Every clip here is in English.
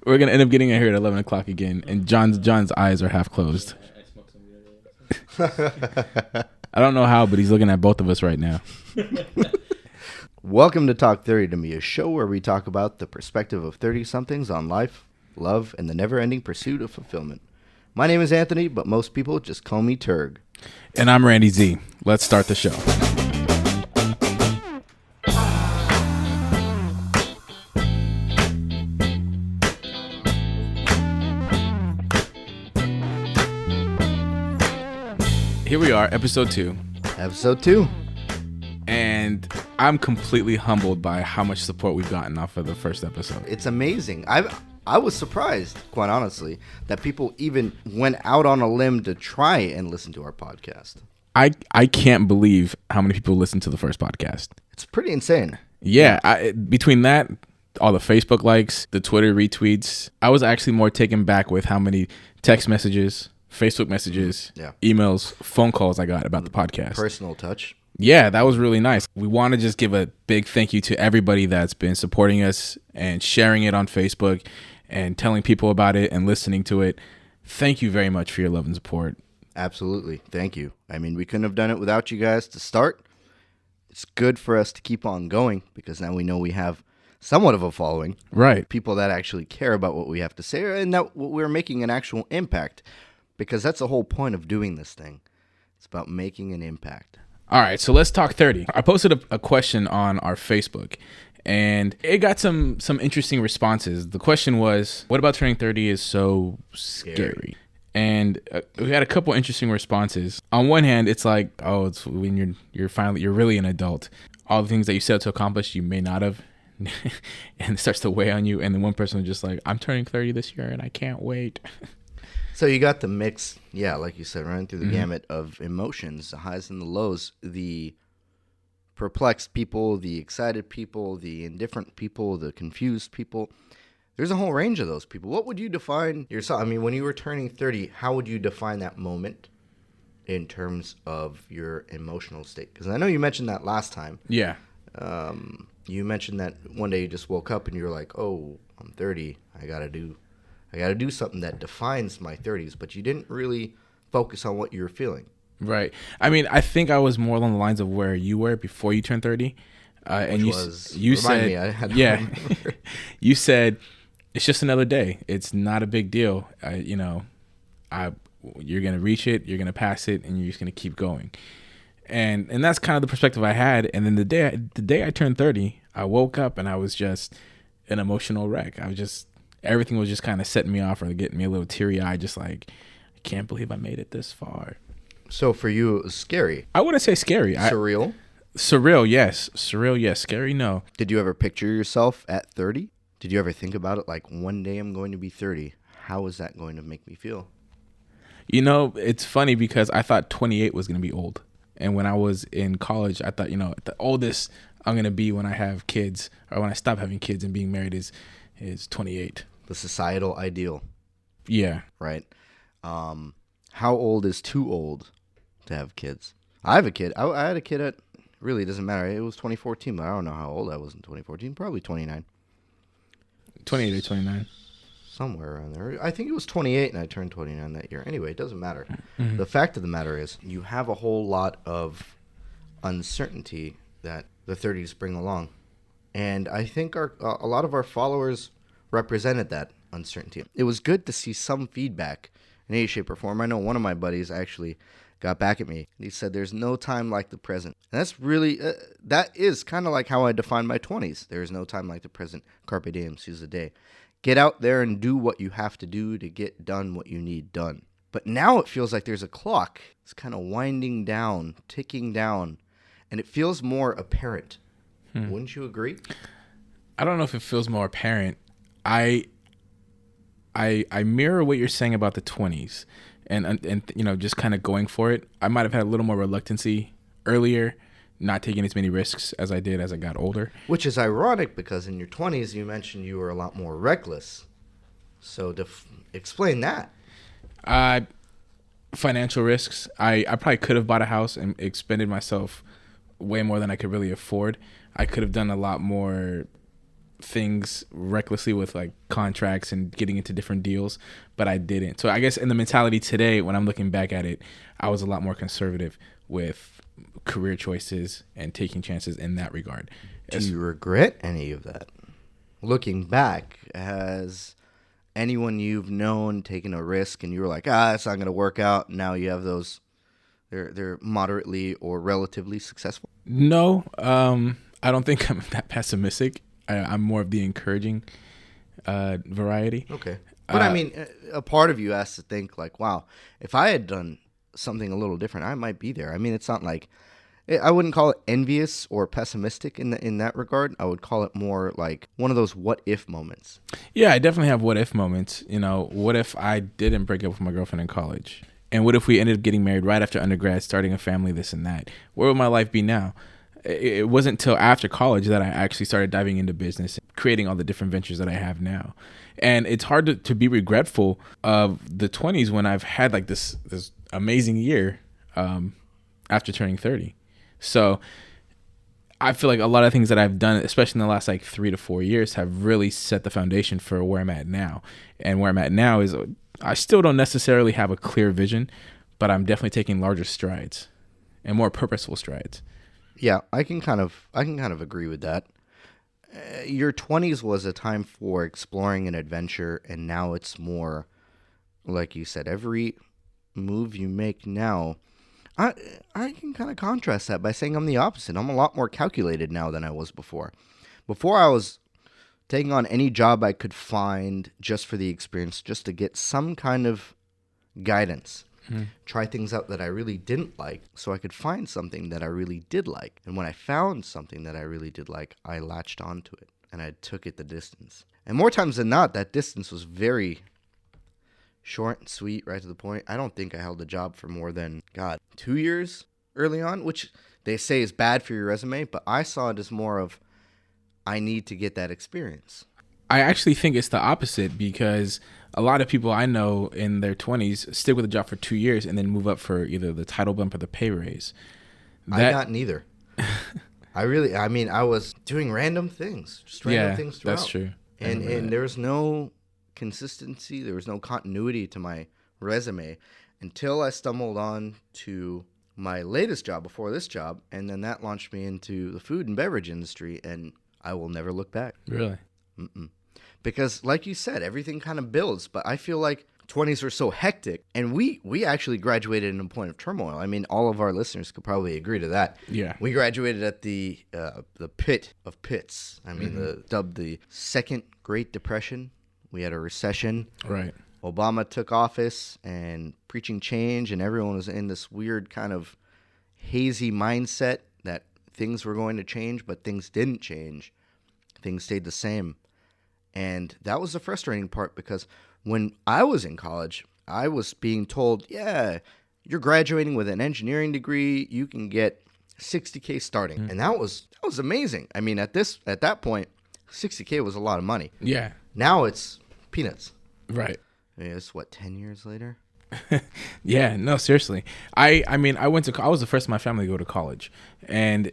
We're gonna end up getting in here at 11 o'clock again, and John's eyes are half closed. I don't know how, but he's looking at both of us right now. Welcome to Talk 30 to Me, a show where we talk about the perspective of 30-somethings on life, love, and the never-ending pursuit of fulfillment. My name is Anthony, but most people just call me Turg. And I'm Randy Z. Let's start the show. Here we are, episode 2. Episode 2. And I'm completely humbled by how much support we've gotten off of the first episode. It's amazing. I was surprised, quite honestly, that people even went out on a limb to try and listen to our podcast. I can't believe how many people listened to the first podcast. It's pretty insane. Yeah, between that, all the Facebook likes, the Twitter retweets, I was actually more taken back with how many text messages, Facebook messages, emails, phone calls I got about the podcast. Personal touch. Yeah, that was really nice. We want to just give a big thank you to everybody that's been supporting us and sharing it on Facebook and telling people about it and listening to it. Thank you very much for your love and support. Absolutely. Thank you. I mean, we couldn't have done it without you guys to start. It's good for us to keep on going because now we know we have somewhat of a following. Right. People that actually care about what we have to say and that we're making an actual impact because that's the whole point of doing this thing. It's about making an impact. All right, so let's talk 30. I posted a question on our Facebook, and it got some interesting responses. The question was, what about turning 30 is so scary? And we had a couple interesting responses. On one hand, it's like, oh, it's when you're really an adult. All the things that you set out to accomplish, you may not have, and it starts to weigh on you. And then one person was just like, I'm turning 30 this year, and I can't wait. So you got the mix, like you said, running through the gamut of emotions, the highs and the lows, the perplexed people, the excited people, the indifferent people, the confused people. There's a whole range of those people. What would you define yourself? I mean, when you were turning 30, how would you define that moment in terms of your emotional state? Because I know you mentioned that last time. Yeah. You mentioned that one day you just woke up and you were like, oh, I'm 30. I got to do something that defines my 30s, but you didn't really focus on what you were feeling. Right. I mean, I think I was more along the lines of where you were before you turned 30. And you said, me, I had to remember. You said, it's just another day. It's not a big deal. You're going to reach it, you're going to pass it, and you're just going to keep going. And that's kind of the perspective I had. And then the day I turned 30, I woke up and I was just an emotional wreck. Everything was just kind of setting me off or getting me a little teary-eyed, just like, I can't believe I made it this far. So for you, it was scary. I wouldn't say scary. Surreal? Surreal, yes. Surreal, yes. Scary, no. Did you ever picture yourself at 30? Did you ever think about it like, one day I'm going to be 30? How is that going to make me feel? You know, it's funny because I thought 28 was going to be old. And when I was in college, I thought, the oldest I'm going to be when I have kids or when I stop having kids and being married is 28. The societal ideal. Yeah. Right. How old is too old to have kids? I have a kid. I had a kid at, really doesn't matter. It was 2014, but I don't know how old I was in 2014. Probably 29. 28 or 29. Somewhere around there. I think it was 28 and I turned 29 that year. Anyway, it doesn't matter. Mm-hmm. The fact of the matter is you have a whole lot of uncertainty that the 30s bring along. And I think a lot of our followers represented that uncertainty. It was good to see some feedback in any shape or form. I know one of my buddies actually got back at me. He said, there's no time like the present. And that's really, that is kind of like how I define my 20s. There is no time like the present. Carpe diem, seize the day. Get out there and do what you have to do to get done what you need done. But now it feels like there's a clock. It's kind of winding down, ticking down, and it feels more apparent. Wouldn't you agree? I don't know if it feels more apparent. I mirror what you're saying about the 20s and just kind of going for it. I might have had a little more reluctancy earlier, not taking as many risks as I did as I got older. Which is ironic because in your 20s you mentioned you were a lot more reckless. So explain that. Financial risks. I probably could have bought a house and expended myself way more than I could really afford. I could have done a lot more things recklessly with like contracts and getting into different deals, but I didn't. So I guess in the mentality today, when I'm looking back at it, I was a lot more conservative with career choices and taking chances in that regard. Do you regret any of that? Looking back, has anyone you've known taken a risk and you were like, it's not going to work out? Now you have those, they're moderately or relatively successful? No, I don't think I'm that pessimistic. I'm more of the encouraging variety. Okay. But I mean, a part of you has to think like, wow, if I had done something a little different, I might be there. I mean, it's not like, I wouldn't call it envious or pessimistic in that regard. I would call it more like one of those what if moments. Yeah, I definitely have what if moments. You know, what if I didn't break up with my girlfriend in college? And what if we ended up getting married right after undergrad, starting a family, this and that? Where would my life be now? It wasn't until after college that I actually started diving into business, creating all the different ventures that I have now. And it's hard to be regretful of the 20s when I've had like this amazing year after turning 30. So I feel like a lot of things that I've done, especially in the last like 3 to 4 years, have really set the foundation for where I'm at now. And where I'm at now is I still don't necessarily have a clear vision, but I'm definitely taking larger strides and more purposeful strides. Yeah, I can kind of agree with that. Your 20s was a time for exploring an adventure, and now it's more, like you said, every move you make now. I can kind of contrast that by saying I'm the opposite. I'm a lot more calculated now than I was before. Before, I was taking on any job I could find just for the experience, just to get some kind of guidance. Try things out that I really didn't like so I could find something that I really did like. And when I found something that I really did like, I latched onto it and I took it the distance. And more times than not, that distance was very short and sweet, right to the point. I don't think I held a job for more than, 2 years early on, which they say is bad for your resume, but I saw it as more of, I need to get that experience. I actually think it's the opposite, because a lot of people I know in their 20s stick with a job for 2 years and then move up for either the title bump or the pay raise. I got neither. I was doing random things, things throughout. That's true. And there was no consistency, there was no continuity to my resume until I stumbled on to my latest job before this job, and then that launched me into the food and beverage industry, and I will never look back. Really? Mm-mm. Because like you said, everything kind of builds, but I feel like 20s were so hectic, and we actually graduated in a point of turmoil. I mean, all of our listeners could probably agree to that. Yeah. We graduated at the pit of pits. I mean, dubbed the Second Great Depression. We had a recession. Right. Obama took office and preaching change, and everyone was in this weird kind of hazy mindset that things were going to change, but things didn't change. Things stayed the same. And that was the frustrating part, because when I was in college, I was being told, yeah, you're graduating with an engineering degree, you can get $60K starting. Mm-hmm. And that was amazing. I mean, at that point, $60K was a lot of money. Yeah. Now it's peanuts. Right. I mean, it's 10 years later? Yeah, no, seriously. I was the first in my family to go to college. And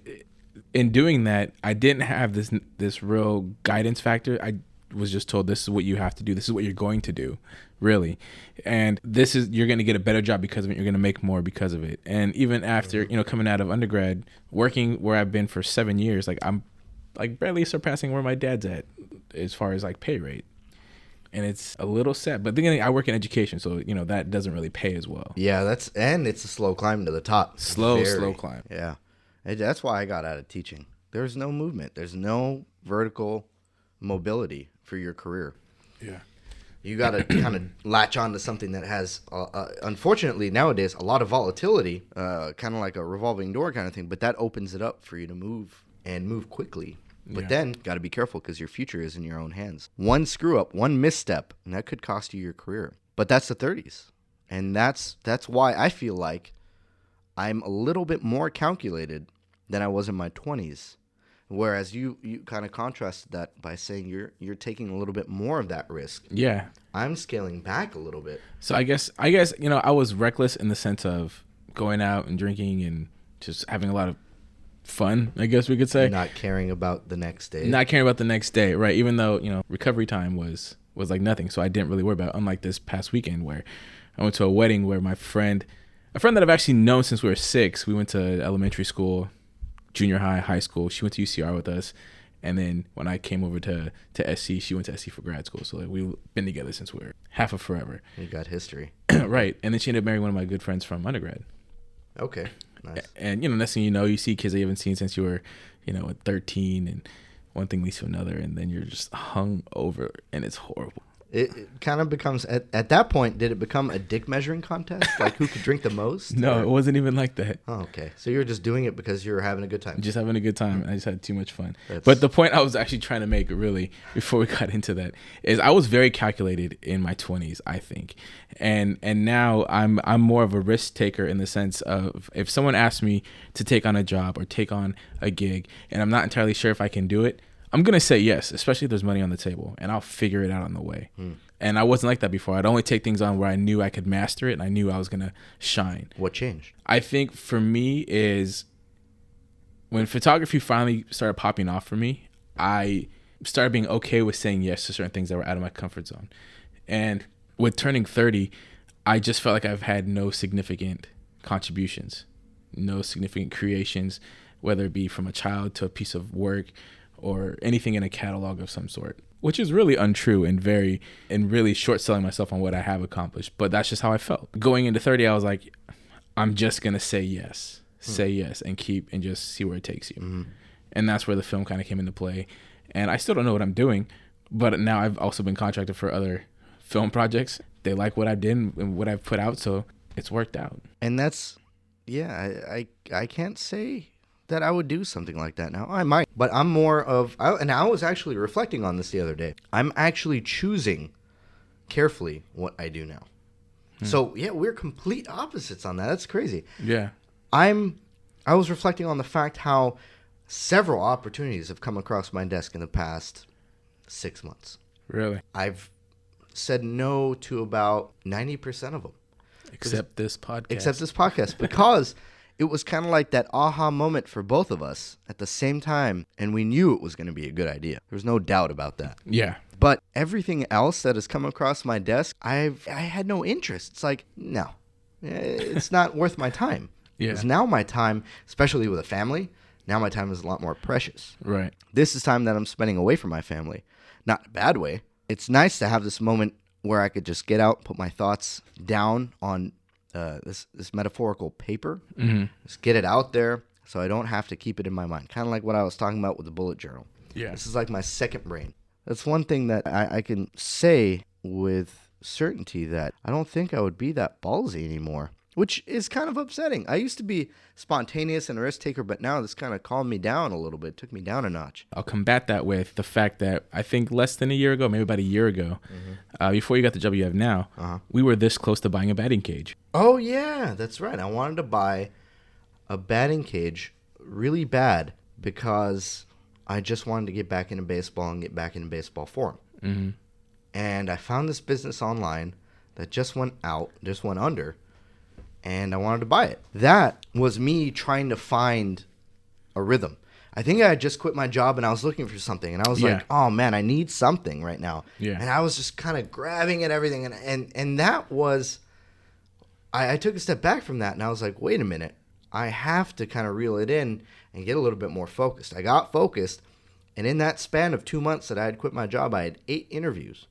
in doing that, I didn't have this real guidance factor. I was just told, this is what you have to do. This is what you're going to do, really. And you're going to get a better job because of it. You're going to make more because of it. And even after, coming out of undergrad, working where I've been for 7 years, like I'm like barely surpassing where my dad's at as far as like pay rate. And it's a little sad. But then again, I work in education, so that doesn't really pay as well. Yeah, it's a slow climb to the top. Slow climb. Yeah. And that's why I got out of teaching. There's no movement. There's no vertical mobility for your career. Yeah. You got to kind of latch on to something that has, unfortunately nowadays, a lot of volatility, kind of like a revolving door kind of thing, but that opens it up for you to move and move quickly. But then, got to be careful, because your future is in your own hands. One screw up, one misstep, and that could cost you your career. But that's the 30s. And that's why I feel like I'm a little bit more calculated than I was in my 20s. Whereas you kind of contrasted that by saying you're taking a little bit more of that risk. Yeah. I'm scaling back a little bit. So I guess I was reckless in the sense of going out and drinking and just having a lot of fun, I guess we could say. Not caring about the next day. Not caring about the next day, right? Even though, recovery time was like nothing. So I didn't really worry about it. Unlike this past weekend where I went to a wedding where a friend that I've actually known since we were 6, we went to elementary school, junior high, high school. She went to UCR with us. And then when I came over to SC, she went to SC for grad school. So we've been together since we were half of forever. You got history. Right. And then she ended up marrying one of my good friends from undergrad. Okay. Nice. And, next thing you know, you see kids that you haven't seen since you were, at 13, and one thing leads to another, and then you're just hung over, and it's horrible. It kind of becomes, at that point, did it become a dick measuring contest? Like who could drink the most? No, it wasn't even like that. Oh, okay. So you were just doing it because you were having a good time. Just having a good time. I just had too much fun. But the point I was actually trying to make, really, before we got into that, is I was very calculated in my 20s, I think. And now I'm more of a risk taker in the sense of if someone asks me to take on a job or take on a gig and I'm not entirely sure if I can do it, I'm going to say yes, especially if there's money on the table, and I'll figure it out on the way. And I wasn't like that before. I'd only take things on where I knew I could master it and I knew I was going to shine. What changed? I think for me is when photography finally started popping off for me, I started being okay with saying yes to certain things that were out of my comfort zone. And with turning 30, I just felt like I've had no significant contributions, no significant creations, whether it be from a child to a piece of work or anything in a catalog of some sort, which is really untrue and really short selling myself on what I have accomplished. But that's just how I felt. Going into 30, I was like, I'm just going to say yes, and just see where it takes you. Mm-hmm. And that's where the film kind of came into play. And I still don't know what I'm doing, but now I've also been contracted for other film projects. They like what I did and what I've put out, so it's worked out. And that's, I can't say that I would do something like that now. I might, but I'm more of, and I was actually reflecting on this the other day. I'm actually choosing carefully what I do now. So we're complete opposites on that. That's crazy. Yeah. I was reflecting on the fact how several opportunities have come across my desk in the past 6 months. Really? I've said no to about 90% of them. Except this podcast. Because it was kind of like that aha moment for both of us at the same time, and we knew it was going to be a good idea. There's no doubt about that. Yeah. But everything else that has come across my desk, I had no interest. It's like, no, it's not worth my time. Yeah. Because now my time, especially with a family, now my time is a lot more precious. Right. This is time that I'm spending away from my family. Not in a bad way. It's nice to have this moment where I could just get out, put my thoughts down on this metaphorical paper, just get it out there so I don't have to keep it in my mind. Kind of like what I was talking about with the bullet journal. Yeah. This is like my second brain. That's one thing that I can say with certainty that I don't think I would be that ballsy anymore, which is kind of upsetting. I used to be spontaneous and a risk taker, but now this kind of calmed me down a little bit, took me down a notch. I'll combat that with the fact that I think less than a year ago, maybe about a year ago, before you got the job you have now, we were this close to buying a batting cage. Oh, yeah, that's right. I wanted to buy a batting cage really bad because I just wanted to get back into baseball and get back into baseball form. Mm-hmm. And I found this business online that just went under, and I wanted to buy it. That was me trying to find a rhythm. I think I had just quit my job and I was looking for something, and I was like, oh man, I need something right now. Yeah. And I was just kind of grabbing at everything, and that was, I took a step back from that, and I was like, wait a minute, I have to kind of reel it in and get a little bit more focused. I got focused, and in that span of 2 months that I had quit my job, I had 8 interviews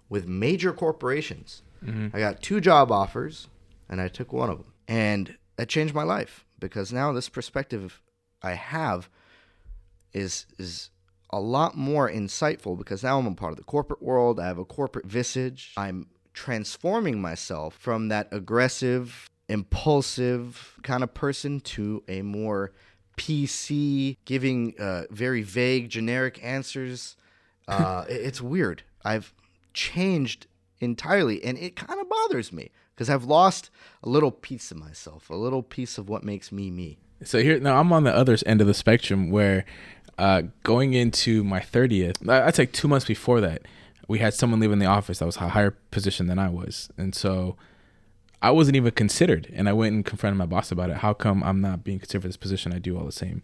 with major corporations. Mm-hmm. I got 2 job offers, and I took one of them. And that changed my life, because now this perspective I have is a lot more insightful, because now I'm a part of the corporate world. I have a corporate visage. I'm transforming myself from that aggressive, impulsive kind of person to a more PC, giving very vague, generic answers. It's weird. I've changed entirely, and it kind of bothers me because I've lost a little piece of myself, a little piece of what makes me me. So here, now I'm on the other end of the spectrum where going into my 30th, I'd say 2 months before that, we had someone leaving the office that was a higher position than I was. And so I wasn't even considered. And I went and confronted my boss about it. How come I'm not being considered for this position? I do all the same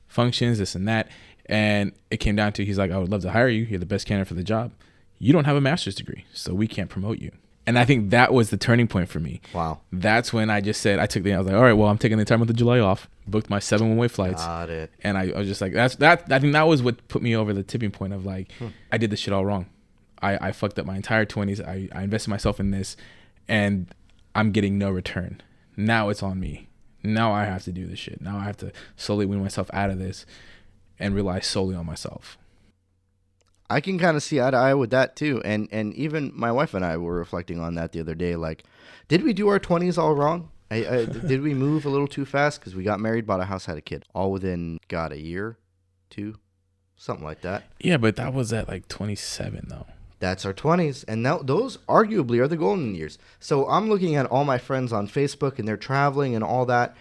functions, this and that. And it came down to, he's like, I would love to hire you. You're the best candidate for the job. You don't have a master's degree, so we can't promote you. And I think that was the turning point for me. Wow. That's when I just said, I was like, all right, well, I'm taking the entire month of July off, booked my 7 one-way flights. Got it. And I was just like, I think that was what put me over the tipping point of like, I did this shit all wrong. I fucked up my entire 20s. I invested myself in this, and I'm getting no return. Now it's on me. Now I have to do this shit. Now I have to slowly wean myself out of this and rely solely on myself. I can kind of see eye to eye with that too. And even my wife and I were reflecting on that the other day. Like, did we do our 20s all wrong? Did we move a little too fast? Because we got married, bought a house, had a kid. All within, God, a year, 2, something like that. Yeah, but that was at like 27 though. That's our 20s. And now those arguably are the golden years. So I'm looking at all my friends on Facebook and they're traveling and all that.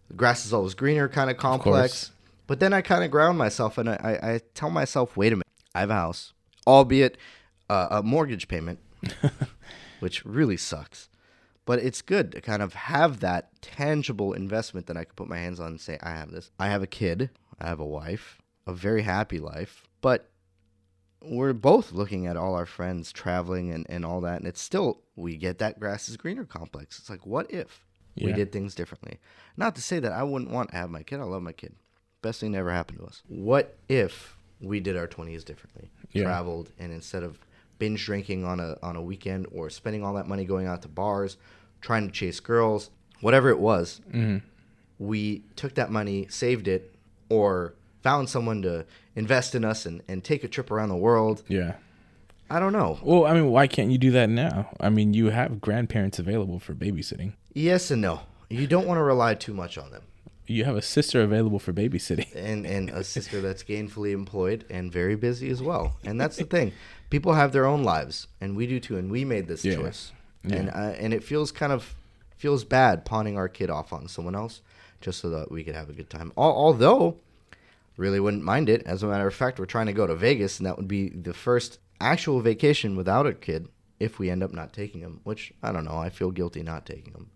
The grass is always greener kind of complex. But then I kind of ground myself and I tell myself, wait a minute. I have a house, albeit a mortgage payment, which really sucks. But it's good to kind of have that tangible investment that I can put my hands on and say, I have this. I have a kid. I have a wife, a very happy life. But we're both looking at all our friends traveling and all that. And it's still, we get that grass is greener complex. It's like, what if we did things differently? Not to say that I wouldn't want to have my kid. I love my kid. Best thing that ever happened to us. What if we did our 20s differently, traveled, and instead of binge drinking on a weekend or spending all that money going out to bars, trying to chase girls, whatever it was, we took that money, saved it, or found someone to invest in us and take a trip around the world. Yeah. I don't know. Well, I mean, why can't you do that now? I mean, you have grandparents available for babysitting. Yes and no. You don't want to rely too much on them. You have a sister available for babysitting. And a sister that's gainfully employed and very busy as well. And that's the thing. People have their own lives, and we do too, and we made this choice. Yeah. And it feels bad pawning our kid off on someone else just so that we could have a good time. Although, really wouldn't mind it. As a matter of fact, we're trying to go to Vegas, and that would be the first actual vacation without a kid if we end up not taking him, which, I don't know, I feel guilty not taking him.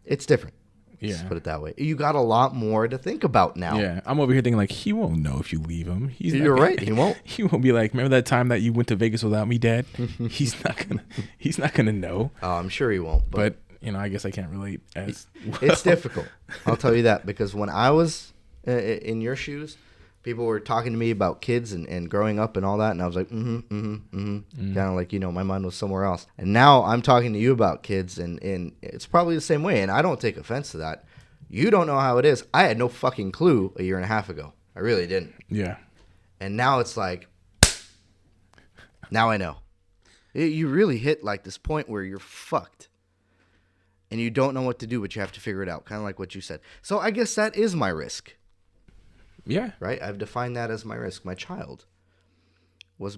It's different. Yeah. Let's put it that way. You got a lot more to think about now. Yeah. I'm over here thinking like, he won't know if you leave him. You're right. He won't. He won't be like, remember that time that you went to Vegas without me, Dad? He's not gonna know. Oh, I'm sure he won't. But I guess I can't relate as well. It's difficult. I'll tell you that, because when I was in your shoes, people were talking to me about kids and growing up and all that, and I was like, kind of like, my mind was somewhere else. And now I'm talking to you about kids, and it's probably the same way, and I don't take offense to that. You don't know how it is. I had no fucking clue a year and a half ago. I really didn't. Yeah. And now it's like, now I know. You really hit like this point where you're fucked. And you don't know what to do, but you have to figure it out, kind of like what you said. So I guess that is my risk. Yeah. Right? I've defined that as my risk. My child was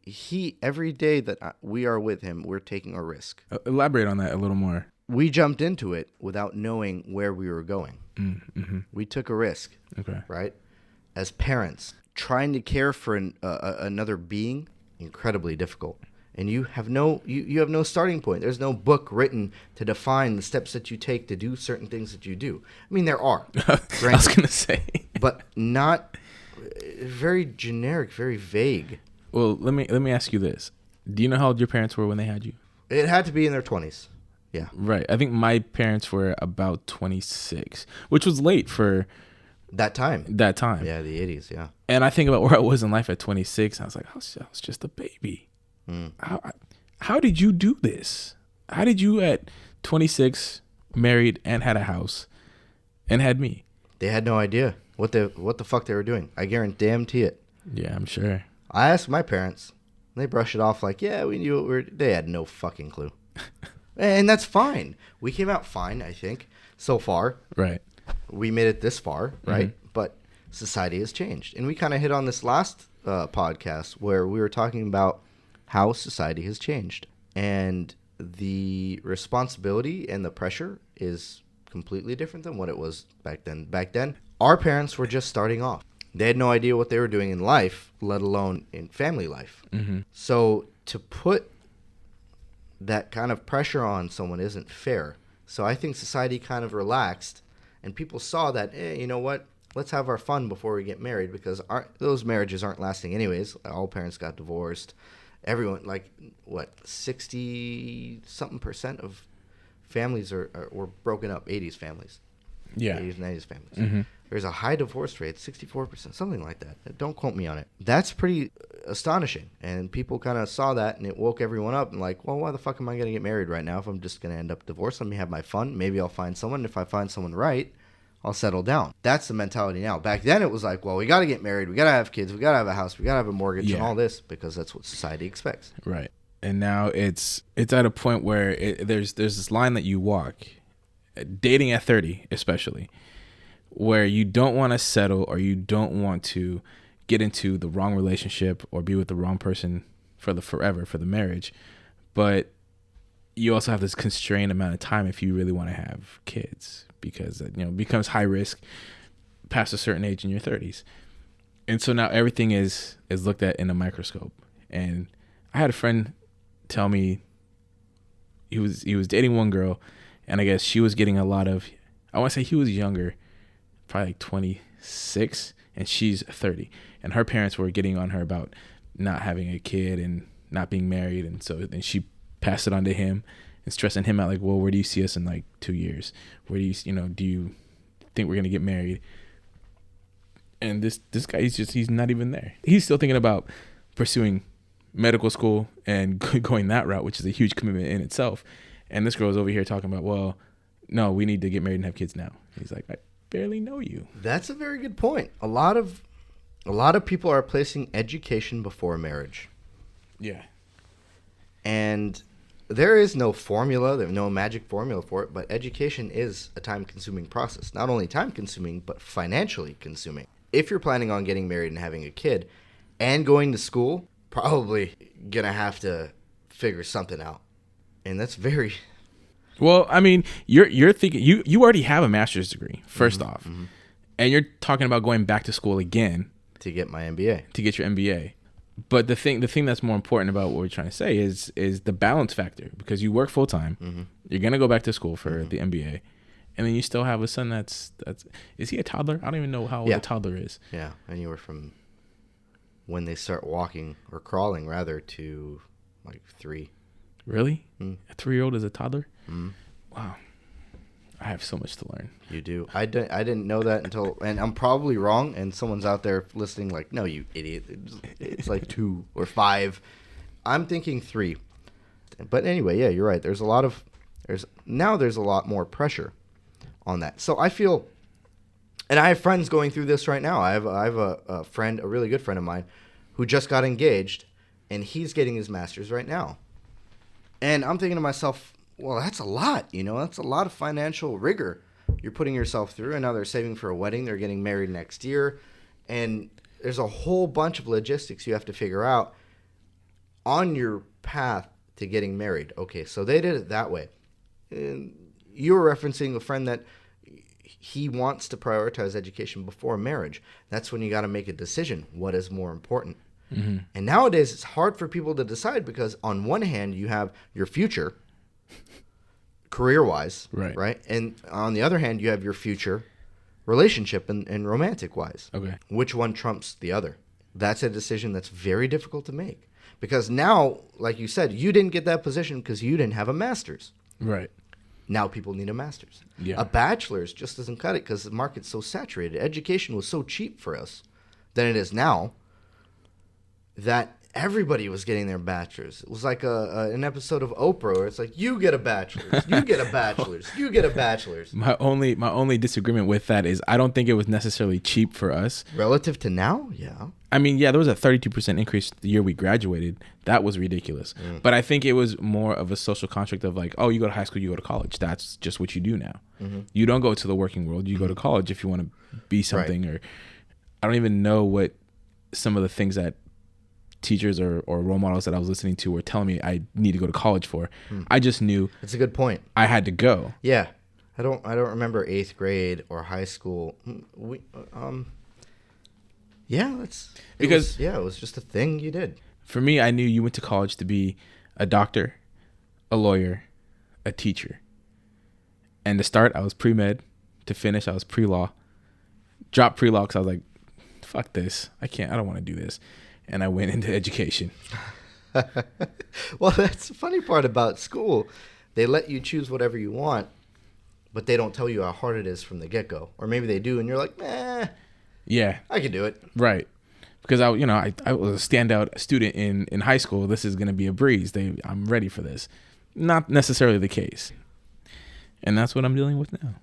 he every day that we are with him, we're taking a risk. Elaborate on that a little more. We jumped into it without knowing where we were going. Mm-hmm. We took a risk. Okay. Right? As parents, trying to care for another being, incredibly difficult. And you have no starting point. There's no book written to define the steps that you take to do certain things that you do. I mean, there are. I was going to say. But not very generic, very vague. Well, let me ask you this. Do you know how old your parents were when they had you? It had to be in their 20s. Yeah. Right. I think my parents were about 26, which was late for that time. Yeah, the 80s, yeah. And I think about where I was in life at 26. And I was like, I was just a baby. How did you do this? How did you at 26 married and had a house and had me? They had no idea what the fuck they were doing. I guarantee it. Yeah, I'm sure. I asked my parents. They brushed it off like, yeah, we knew what they had no fucking clue. And that's fine. We came out fine, I think, so far. Right. We made it this far, right? Mm-hmm. But society has changed. And we kind of hit on this last podcast where we were talking about how society has changed. And the responsibility and the pressure is completely different than what it was back then. Back then, our parents were just starting off. They had no idea what they were doing in life, let alone in family life. Mm-hmm. So to put that kind of pressure on someone isn't fair. So I think society kind of relaxed, and people saw that, you know what? let's have our fun before we get married, because those marriages aren't lasting anyways. All parents got divorced. Everyone, like, 60-something% of families were broken up. 80s families. Yeah. 80s and 90s families. Mm-hmm. There's a high divorce rate, 64%, something like that. Don't quote me on it. That's pretty astonishing. And people kind of saw that, and it woke everyone up and like, well, why the fuck am I going to get married right now if I'm just going to end up divorced? Let me have my fun. Maybe I'll find someone. If I find someone right, I'll settle down. That's the mentality now. Back then it was like, well, we got to get married. We got to have kids. We got to have a house. We got to have a mortgage and all this, because that's what society expects. Right. And now it's at a point where there's this line that you walk, dating at 30 especially, where you don't want to settle, or you don't want to get into the wrong relationship or be with the wrong person for the marriage. But you also have this constrained amount of time if you really want to have kids, because it becomes high risk past a certain age in your 30s. And so now everything is looked at in a microscope. And I had a friend tell me he was dating one girl, and I guess she was getting a lot of, I want to say he was younger, probably like 26, and she's 30, and her parents were getting on her about not having a kid and not being married. And so then she passed it on to him and stressing him out, like, well, where do you see us in like 2 years? Where do you do you think we're going to get married? And this guy, he's not even there. He's still thinking about pursuing medical school and going that route, which is a huge commitment in itself. And this girl is over here talking about, well, no, we need to get married and have kids now. He's like, I barely know you. That's a very good point. A lot of people are placing education before marriage. Yeah. And there is no formula, there's no magic formula for it, but education is a time-consuming process. Not only time-consuming, but financially consuming. If you're planning on getting married and having a kid and going to school, probably gonna have to figure something out. And that's very... Well, I mean, you're thinking, you already have a master's degree, first off. Mm-hmm. And you're talking about going back to school again. To get my MBA. To get your MBA. But the thing that's more important about what we're trying to say is the balance factor, because you work full time, mm-hmm. You're gonna go back to school for the MBA, and then you still have a son that's is he a toddler? I don't even know how old a toddler is. Yeah, anywhere from when they start walking or crawling rather to like 3. Really? Mm. A 3-year-old is a toddler? Mm. Wow. I have so much to learn. You do. I didn't know that until, and I'm probably wrong, and someone's out there listening like, no, you idiot. It's like 2 or 5. I'm thinking 3. But anyway, yeah, you're right. There's a lot more pressure on that. So I feel, and I have friends going through this right now. I have a friend, a really good friend of mine, who just got engaged, and he's getting his master's right now. And I'm thinking to myself, well, that's a lot, that's a lot of financial rigor you're putting yourself through. And now they're saving for a wedding. They're getting married next year. And there's a whole bunch of logistics you have to figure out on your path to getting married. Okay, so they did it that way. And you were referencing a friend that he wants to prioritize education before marriage. That's when you got to make a decision. What is more important? Mm-hmm. And nowadays, it's hard for people to decide, because on one hand, you have your future, career-wise, right? And on the other hand, you have your future relationship and romantic-wise. Okay. Which one trumps the other? That's a decision that's very difficult to make. Because now, like you said, you didn't get that position because you didn't have a master's. Right. Now people need a master's. Yeah. A bachelor's just doesn't cut it because the market's so saturated. Education was so cheap for us than it is now, that everybody was getting their bachelor's. It was like an episode of Oprah where it's like, you get a bachelor's, you get a bachelor's, you get a bachelor's. My only disagreement with that is I don't think it was necessarily cheap for us. Relative to now? Yeah. I mean, yeah, there was a 32% increase the year we graduated. That was ridiculous. Mm. But I think it was more of a social construct of like, oh, you go to high school, you go to college. That's just what you do now. Mm-hmm. You don't go to the working world. You go to college if you want to be something. Right. Or I don't even know what some of the things that teachers or role models that I was listening to were telling me I need to go to college for. I just knew it's a good point. I had to go. Yeah. I don't remember 8th grade or high school. It was just a thing you did. For me, I knew you went to college to be a doctor, a lawyer, a teacher. And to start, I was pre-med. To finish, I was pre-law. dropped pre-law because I was like, fuck this. I don't want to do this. And I went into education. Well, that's the funny part about school. They let you choose whatever you want, but they don't tell you how hard it is from the get-go. Or maybe they do, and you're like, yeah, I can do it. Right. Because I was a standout student in high school. This is going to be a breeze. I'm ready for this. Not necessarily the case. And that's what I'm dealing with now.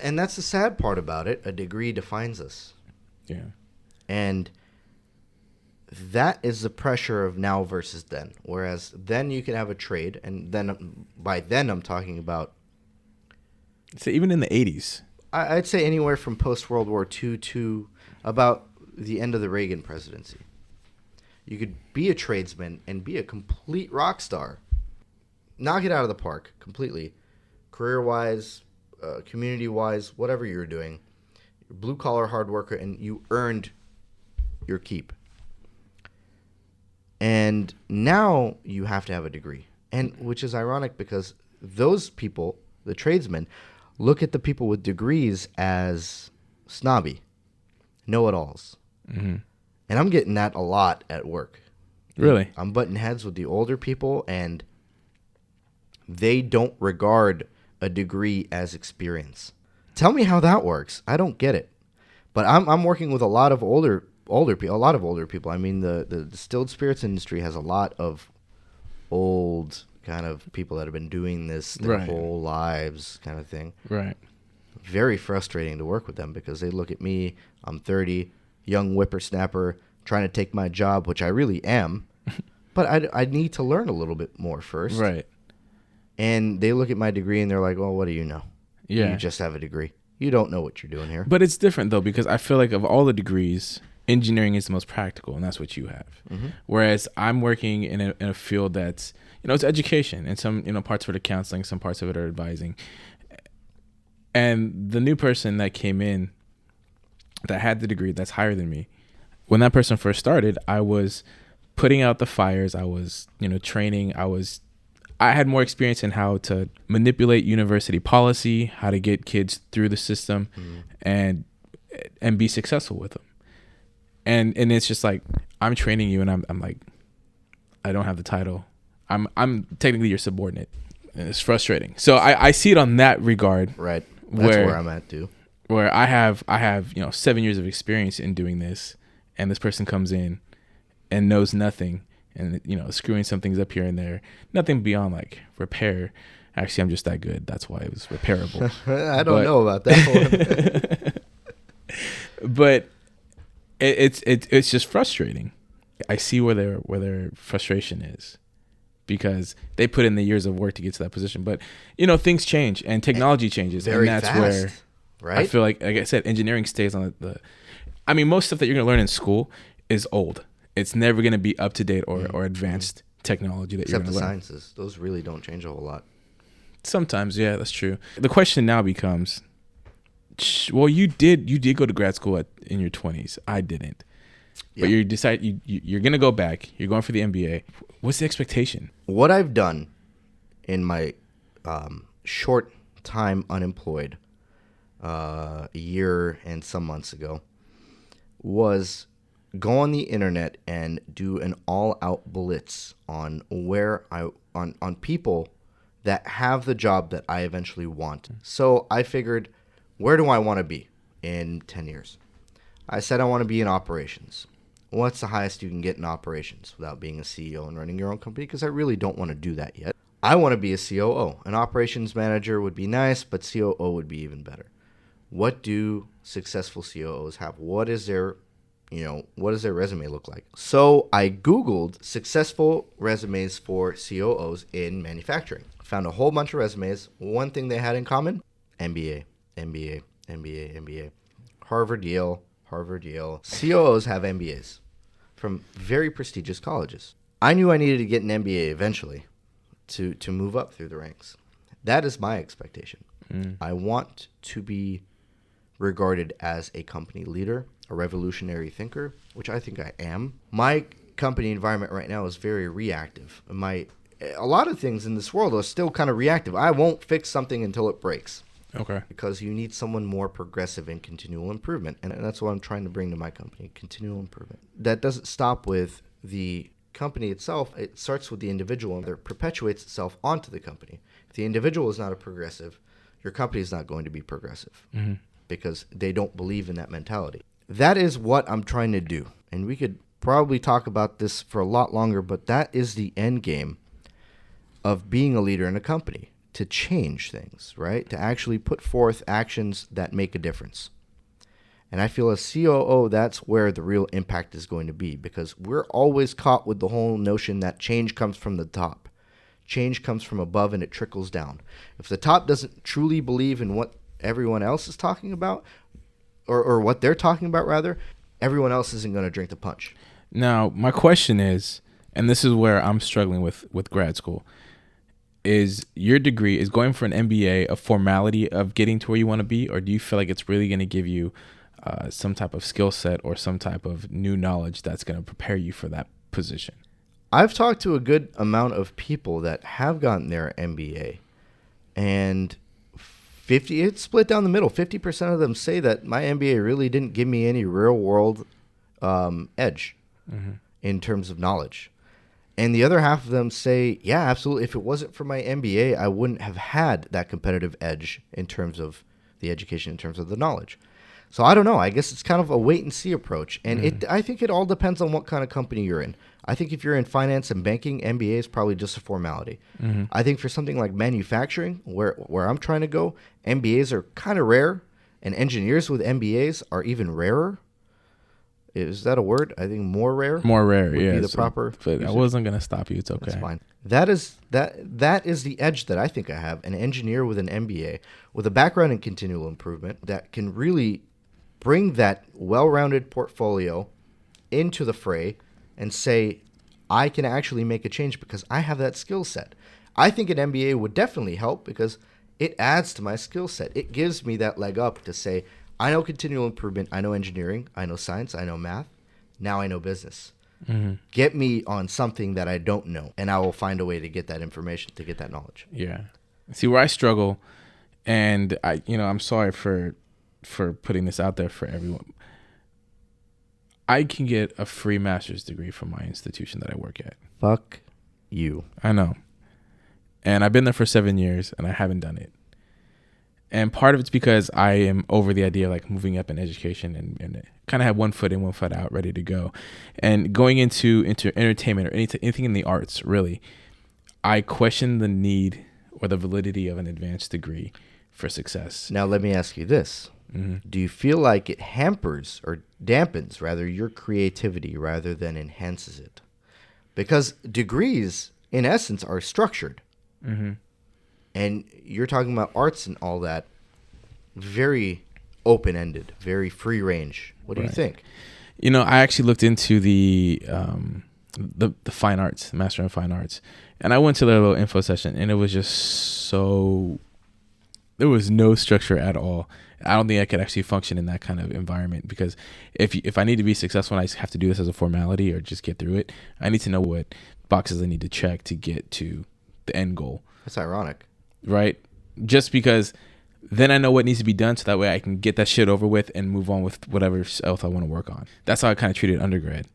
And that's the sad part about it. A degree defines us. Yeah. And that is the pressure of now versus then. Whereas then you can have a trade, and then by then I'm talking about... So even in the 80s. I'd say anywhere from post-World War II to about the end of the Reagan presidency. You could be a tradesman and be a complete rock star. Knock it out of the park completely. Career-wise, community-wise, whatever you're doing. You're blue-collar hard worker, and you earned your keep. And now you have to have a degree. And which is ironic because those people, the tradesmen, look at the people with degrees as snobby, know-it-alls. Mm-hmm. And I'm getting that a lot at work. Really? I'm butting heads with the older people, and they don't regard a degree as experience. Tell me how that works. I don't get it. But I'm working with a lot of older people. I mean, the distilled spirits industry has a lot of old kind of people that have been doing this their whole lives kind of thing. Right. Very frustrating to work with them because they look at me, I'm 30, young whippersnapper, trying to take my job, which I really am. But I need to learn a little bit more first. Right. And they look at my degree and they're like, well, what do you know? Yeah. You just have a degree. You don't know what you're doing here. But it's different, though, because I feel like of all the degrees, engineering is the most practical, and that's what you have. Mm-hmm. Whereas I'm working in a field that's, it's education, and some, parts of it are counseling, some parts of it are advising. And the new person that came in that had the degree that's higher than me, when that person first started, I was putting out the fires. I was, training. I had more experience in how to manipulate university policy, how to get kids through the system, and be successful with them. And it's just like, I'm training you, and I'm like, I don't have the title. I'm technically your subordinate, and it's frustrating. So I see it on that regard. Right. That's where I'm at too. Where I have 7 years of experience in doing this, and this person comes in and knows nothing, and screwing some things up here and there, nothing beyond like repair. Actually, I'm just that good. That's why it was repairable. I don't know about that one. But it's just frustrating. I see where their frustration is, because they put in the years of work to get to that position. But things change and technology changes, and that's fast, where right? I feel like I said, engineering stays on the. I mean, most stuff that you're gonna learn in school is old. It's never gonna be up to date or advanced technology that you're gonna learn. Except the sciences, those really don't change a whole lot. Sometimes, yeah, that's true. The question now becomes, well, you did go to grad school in your 20s. I didn't. Yeah. But you're going to go back. You're going for the MBA. What's the expectation? What I've done in my short time unemployed a year and some months ago was go on the internet and do an all-out blitz on on people that have the job that I eventually want. So I figured, where do I want to be in 10 years? I said I want to be in operations. What's the highest you can get in operations without being a CEO and running your own company? Because I really don't want to do that yet. I want to be a COO. An operations manager would be nice, but COO would be even better. What do successful COOs have? What is their resume look like? So I Googled successful resumes for COOs in manufacturing. Found a whole bunch of resumes. One thing they had in common: MBA, MBA, MBA, MBA. Harvard, Yale, Harvard, Yale. COOs have MBAs from very prestigious colleges. I knew I needed to get an MBA eventually to move up through the ranks. That is my expectation. I want to be regarded as a company leader, a revolutionary thinker, which I think I am. My company environment right now is very reactive. A lot of things in this world are still kind of reactive. I won't fix something until it breaks. Okay. Because you need someone more progressive in continual improvement. And that's what I'm trying to bring to my company, continual improvement. That doesn't stop with the company itself. It starts with the individual and it perpetuates itself onto the company. If the individual is not a progressive, your company is not going to be progressive because they don't believe in that mentality. That is what I'm trying to do. And we could probably talk about this for a lot longer, but that is the end game of being a leader in a company, to change things, right? To actually put forth actions that make a difference. And I feel as COO, that's where the real impact is going to be, because we're always caught with the whole notion that change comes from the top. Change comes from above and it trickles down. If the top doesn't truly believe in what everyone else is talking about, or what they're talking about rather, everyone else isn't going to drink the punch. Now, my question is, and this is where I'm struggling with grad school, is your degree, is going for an MBA a formality of getting to where you want to be, or do you feel like it's really going to give you some type of skill set or some type of new knowledge that's going to prepare you for that position? I've talked to a good amount of people that have gotten their MBA, and it's split down the middle. 50% of them say that my MBA really didn't give me any real world edge in terms of knowledge. And the other half of them say, yeah, absolutely. If it wasn't for my MBA, I wouldn't have had that competitive edge in terms of the education, in terms of the knowledge. So I don't know. I guess it's kind of a wait and see approach. And I think it all depends on what kind of company you're in. I think if you're in finance and banking, MBA is probably just a formality. I think for something like manufacturing, where I'm trying to go, MBAs are kind of rare, and engineers with MBAs are even rarer. Is that a word? I think more rare. More rare, would yeah. Be the proper. But usage. I wasn't gonna stop you. It's okay. That's fine. That is the edge that I think I have. An engineer with an MBA, with a background in continual improvement, that can really bring that well-rounded portfolio into the fray and say, I can actually make a change because I have that skill set. I think an MBA would definitely help because it adds to my skill set. It gives me that leg up to say, I know continual improvement, I know engineering, I know science, I know math, now I know business. Get me on something that I don't know, and I will find a way to get that information, to get that knowledge. Yeah. See, where I struggle, and I'm sorry for putting this out there for everyone. I can get a free master's degree from my institution that I work at. Fuck you. I know. And I've been there for 7 years, and I haven't done it. And part of it's because I am over the idea of like moving up in education and kind of have one foot in, one foot out, ready to go. And going into entertainment or anything in the arts, really, I question the need or the validity of an advanced degree for success. Now, let me ask you this. Do you feel like it hampers or dampens, rather, your creativity rather than enhances it? Because degrees, in essence, are structured. And you're talking about arts and all that, very open-ended, very free range. What do you think? I actually looked into the fine arts, Master in Fine Arts, and I went to their little info session, and it was just so, there was no structure at all. I don't think I could actually function in that kind of environment, because if I need to be successful and I have to do this as a formality or just get through it, I need to know what boxes I need to check to get to the end goal. That's ironic. Right? Just because then I know what needs to be done, so that way I can get that shit over with and move on with whatever else I want to work on. That's how I kind of treated undergrad.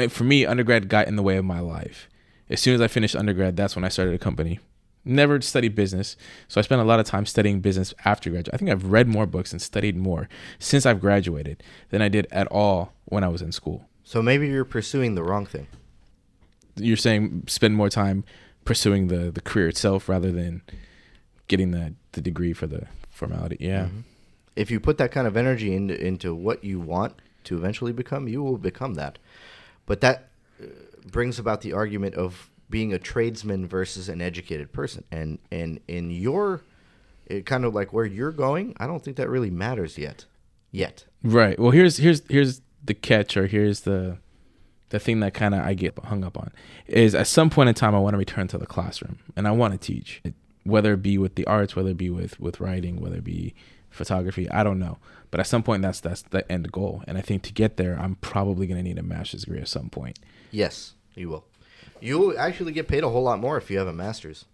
For me, undergrad got in the way of my life. As soon as I finished undergrad, that's when I started a company. Never studied business, so I spent a lot of time studying business after graduation. I think I've read more books and studied more since I've graduated than I did at all when I was in school. So maybe you're pursuing the wrong thing. You're saying spend more time pursuing the career itself rather than getting the degree for the formality. Yeah. If you put that kind of energy into what you want to eventually become, you will become that. But that brings about the argument of being a tradesman versus an educated person. And in your kind of like where you're going, I don't think that really matters yet. Right. Well, here's the catch, or here's the thing that kind of I get hung up on, is at some point in time I want to return to the classroom and I want to teach, whether it be with the arts, whether it be with writing, whether it be photography, I don't know. But at some point that's the end goal. And I think to get there, I'm probably going to need a master's degree at some point. Yes, you will. You'll actually get paid a whole lot more if you have a master's.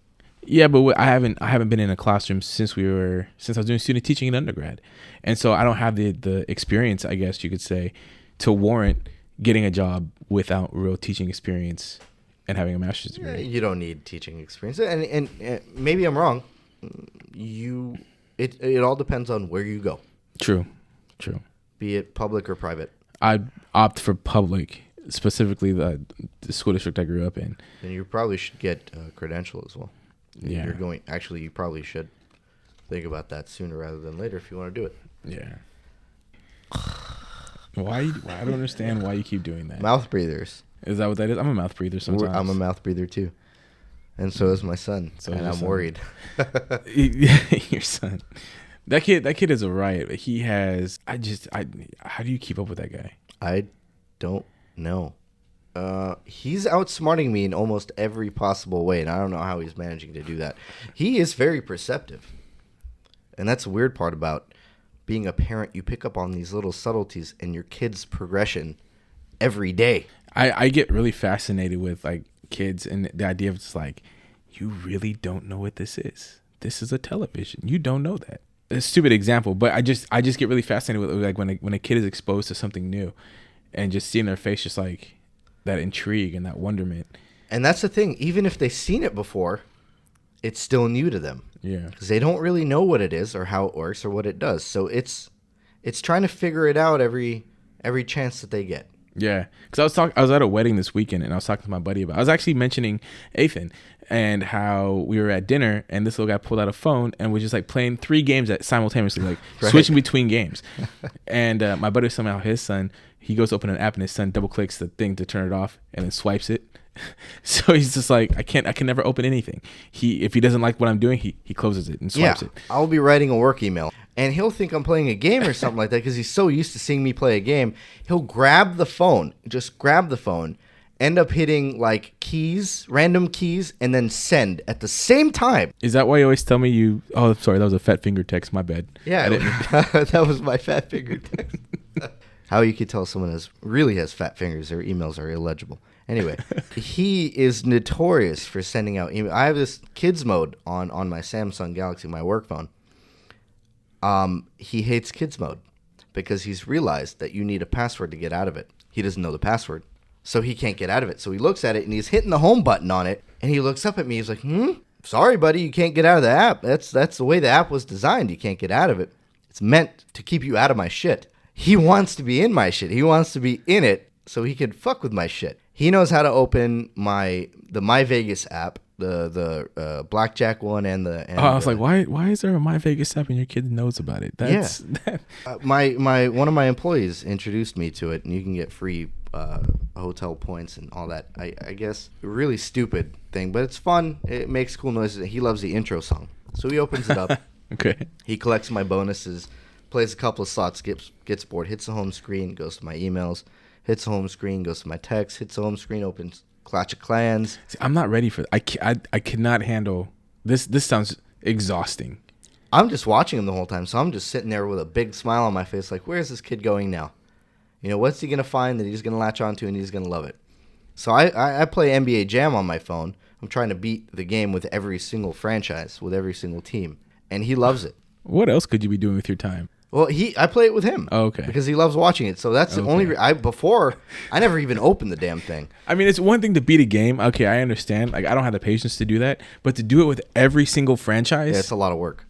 Yeah, but I haven't been in a classroom since I was doing student teaching in undergrad, and so I don't have the experience, I guess you could say, to warrant getting a job without real teaching experience and having a master's degree. You don't need teaching experience, and maybe I'm wrong. It all depends on where you go. True. Be it public or private. I'd opt for public, specifically the school district I grew up in. And you probably should get a credential as well. Yeah. You probably should think about that sooner rather than later if you want to do it. Yeah. I don't understand why you keep doing that. Mouth breathers. Is that what that is? I'm a mouth breather sometimes. I'm a mouth breather too. And so is my son. And I'm worried. Your son. That kid is a riot. He has how do you keep up with that guy? I don't know. He's outsmarting me in almost every possible way, and I don't know how he's managing to do that. He is very perceptive. And that's the weird part about being a parent. You pick up on these little subtleties in your kid's progression every day. I get really fascinated with like kids and the idea of just like, you really don't know what this is. This is a television. You don't know that. A stupid example, but I just get really fascinated with like when a kid is exposed to something new and just seeing their face, just like that intrigue and that wonderment. And that's the thing. Even if they've seen it before, it's still new to them. Yeah. Because they don't really know what it is or how it works or what it does. So it's trying to figure it out every chance that they get. Yeah. Because I was at a wedding this weekend and I was talking to my buddy I was actually mentioning Ethan and how we were at dinner and this little guy pulled out a phone and was just like playing 3 games simultaneously, like right. Switching between games. And my buddy was telling me how his son, he goes to open an app and his son double clicks the thing to turn it off and then swipes it. So he's just like, I can never open anything. If he doesn't like what I'm doing, he closes it and swipes it. I'll be writing a work email and he'll think I'm playing a game or something like that because he's so used to seeing me play a game. He'll grab the phone, end up hitting like random keys, and then send at the same time. Is that why you always tell me oh, sorry, that was a fat finger text, my bad. Yeah, that was my fat finger text. How you could tell someone really has fat fingers, their emails are illegible. Anyway, he is notorious for sending out email. I have this kids mode on my Samsung Galaxy, my work phone. He hates kids mode because he's realized that you need a password to get out of it. He doesn't know the password, so he can't get out of it. So he looks at it and he's hitting the home button on it, and he looks up at me. He's like, sorry, buddy, you can't get out of the app. That's the way the app was designed. You can't get out of it. It's meant to keep you out of my shit. He wants to be in my shit. He wants to be in it so he can fuck with my shit. He knows how to open the My Vegas app, the blackjack one, and I was like, why is there a My Vegas app and your kid knows about it? That's my one of my employees introduced me to it, and you can get free hotel points and all that. I guess a really stupid thing, but it's fun. It makes cool noises. He loves the intro song, so he opens it up. Okay. He collects my bonuses, plays a couple of slots, gets bored, hits the home screen, goes to my emails. Hits the home screen, goes to my text, hits the home screen, opens Clash of Clans. See, I'm not ready for that. I cannot handle this. This sounds exhausting. I'm just watching him the whole time, so I'm just sitting there with a big smile on my face like, where's this kid going now? What's he going to find that he's going to latch onto and he's going to love it? So I play NBA Jam on my phone. I'm trying to beat the game with every single franchise, with every single team, and he loves it. What else could you be doing with your time? Well, I play it with him. Oh, okay. Because he loves watching it. So that's the only before I never even opened the damn thing. I mean, it's one thing to beat a game. Okay, I understand. Like, I don't have the patience to do that, but to do it with every single franchise, it's a lot of work.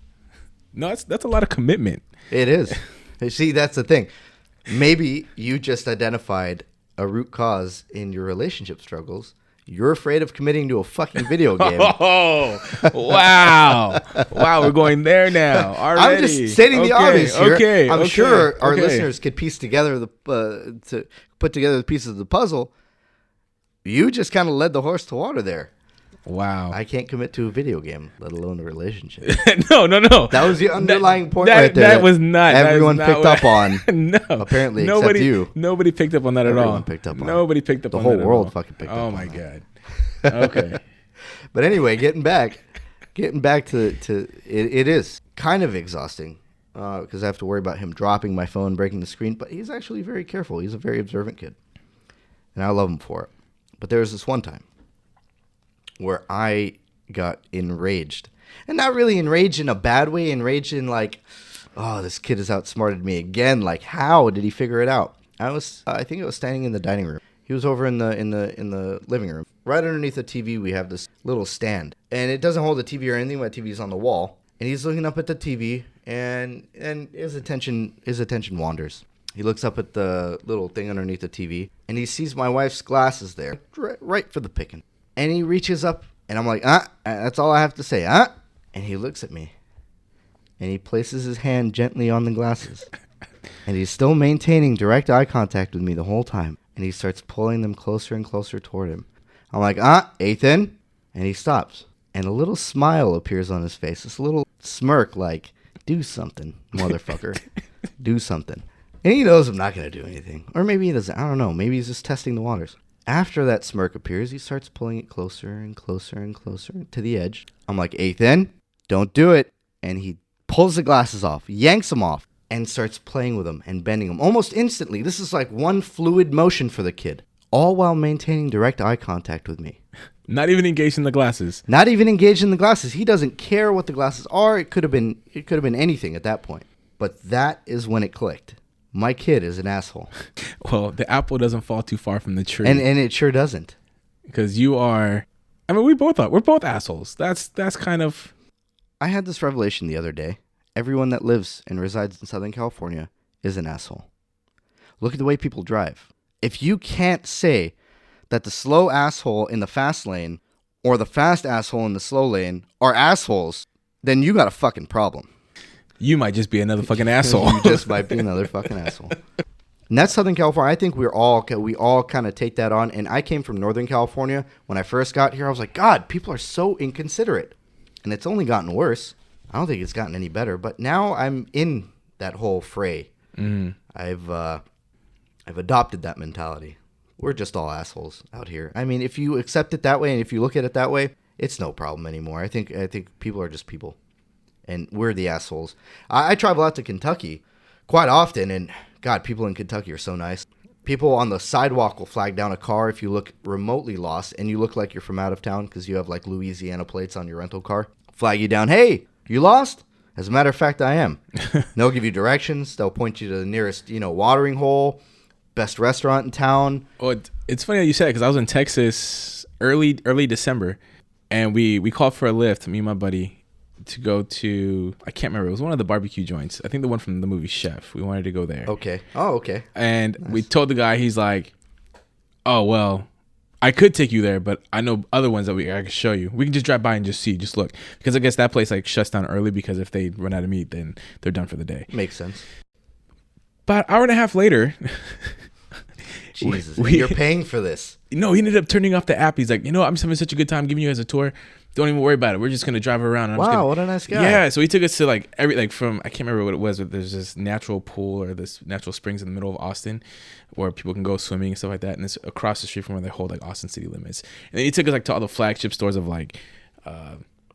No, that's a lot of commitment. It is. See, that's the thing. Maybe you just identified a root cause in your relationship struggles. You're afraid of committing to a fucking video game. Oh, wow. Wow, we're going there now. Already. I'm just stating the obvious here. Okay, I'm sure our listeners could piece together to put together the pieces of the puzzle. You just kind of led the horse to water there. Wow. I can't commit to a video game, let alone a relationship. No. That was the underlying point right there. That was not. Everyone picked up on. No. Apparently, except you. Nobody picked up on that at all. Everyone picked up on it. Nobody picked up on that at all. The whole world fucking picked up on Oh, my that. God. Okay. But anyway, getting back to it is kind of exhausting because I have to worry about him dropping my phone, breaking the screen. But he's actually very careful. He's a very observant kid. And I love him for it. But there was this one time where I got enraged. And not really enraged in a bad way, enraged in like, oh, this kid has outsmarted me again. Like, how did he figure it out? I think I was standing in the dining room. He was over in the living room. Right underneath the TV, we have this little stand. And it doesn't hold the TV or anything, but the TV is on the wall. And he's looking up at the TV, and his attention wanders. He looks up at the little thing underneath the TV, and he sees my wife's glasses there, right for the picking. And he reaches up, and I'm like, that's all I have to say, And he looks at me, and he places his hand gently on the glasses. And he's still maintaining direct eye contact with me the whole time. And he starts pulling them closer and closer toward him. I'm like, Ethan? And he stops. And a little smile appears on his face. This little smirk like, do something, motherfucker. Do something. And he knows I'm not going to do anything. Or maybe he doesn't. I don't know. Maybe he's just testing the waters. After that smirk appears, he starts pulling it closer and closer and closer to the edge. I'm like, Ethan, don't do it. And he pulls the glasses off, yanks them off, and starts playing with them and bending them almost instantly. This is like one fluid motion for the kid, all while maintaining direct eye contact with me. Not even engaged in the glasses. Not even engaged in the glasses. He doesn't care what the glasses are. It could have been anything at that point. But that is when it clicked. My kid is an asshole. Well, the apple doesn't fall too far from the tree. And it sure doesn't. Because you are, I mean, we both are. We're both assholes. That's kind of. I had this revelation the other day. Everyone that lives and resides in Southern California is an asshole. Look at the way people drive. If you can't say that the slow asshole in the fast lane or the fast asshole in the slow lane are assholes, then you got a fucking problem. You might just be another fucking asshole. You just might be another fucking asshole. And that's Southern California. I think we all kind of take that on. And I came from Northern California. When I first got here, I was like, God, people are so inconsiderate. And it's only gotten worse. I don't think it's gotten any better. But now I'm in that whole fray. Mm. I've adopted that mentality. We're just all assholes out here. I mean, if you accept it that way and if you look at it that way, it's no problem anymore. I think people are just people. And we're the assholes. I travel out to Kentucky quite often, and God, people in Kentucky are so nice. People on the sidewalk will flag down a car if you look remotely lost, and you look like you're from out of town because you have like Louisiana plates on your rental car. Flag you down. Hey, you lost? As a matter of fact, I am. They'll give you directions. They'll point you to the nearest, watering hole, best restaurant in town. Well, it's funny that you said it because I was in Texas early December, and we called for a lift, me and my buddy, to go to, I can't remember, it was one of the barbecue joints. I think the one from the movie Chef. We wanted to go there. Okay. Oh, okay. And nice. We told the guy, he's like, oh, well, I could take you there, but I know other ones that I can show you. We can just drive by and just look. Because I guess that place like shuts down early because if they run out of meat, then they're done for the day. Makes sense. About an hour and a half later. Jesus, you're paying for this. No, he ended up turning off the app. He's like, I'm just having such a good time giving you guys a tour. Don't even worry about it. We're just going to drive around. And wow, what a nice guy. Yeah, so he took us to like from, I can't remember what it was, but there's this natural pool or this natural springs in the middle of Austin where people can go swimming and stuff like that. And it's across the street from where they hold like Austin city limits. And then he took us like to all the flagship stores of like